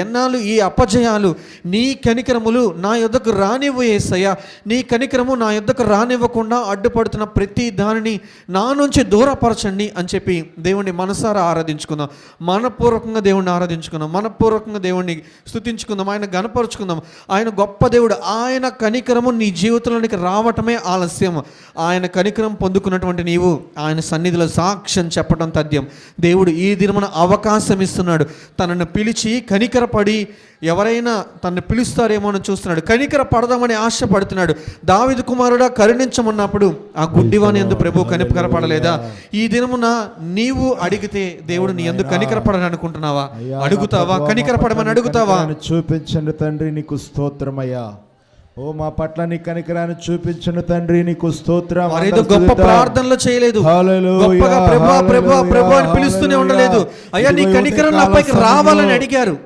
ఎన్నాళ్ళు ఈ అపజయాలు, నీ కనికరములు నా యొద్దకు రానివ్వు యేసయ్యా, నీ కనికరము నా యొద్దకు రానివ్వకుండా అడ్డుపడుతున్న ప్రతి దానిని నా నుంచి దూరపరచండి అని చెప్పి దేవుణ్ణి మనసారా ఆరాధించుకుందాం. మనపూర్వకంగా దేవుణ్ణి ఆరాధించుకుందాం, మనపూర్వకంగా దేవుణ్ణి స్తుతించుకుందాం, ఆయన గణపరుచుకుందాం. ఆయన గొప్ప దేవుడు. ఆయన కనికరము నీ జీవితంలోనికి రావటమే ఆలస్యం. ఆయన కనికరం పొందుకున్నటువంటి నీవు ఆయన సన్నిధిలో సాక్ష్యం చెప్పడం తథ్యం. దేవుడు ఈ దినమున అవకాశం ఇస్తున్నాడు. తనను పిలిచి కనికరపడి ఎవరైనా తనను పిలుస్తారేమో అని చూస్తున్నాడు. కనికర పడదామని ఆశపడుతున్నాడు. దావీదు కుమారుడా కరుణించమన్నప్పుడు ఆ గుడ్డివాని యందు ప్రభు కనికరపడలేదా? ఈ దినమున నీవు అడిగితే దేవుడు నీ యందు కనికరపడని అనుకుంటున్నావా? అడుగుతావా? కనికరపడమని అడుగుతావా? చూపించండి తండ్రి, నీకు స్తోత్రమయ్యా. ఓ మా పట్ల నీ కనికరాన్ని చూపించండి తండ్రి, నీకు స్తోత్రం. మరేదో గొప్ప ప్రార్థనలు చేయలేదు, గొప్పగా ప్రభువా ప్రభువా ప్రభువా అని పిలుస్తూనే ఉండలేదు. అయ్యా నీ కనికరం నాపైకి రావాలని అడిగారు.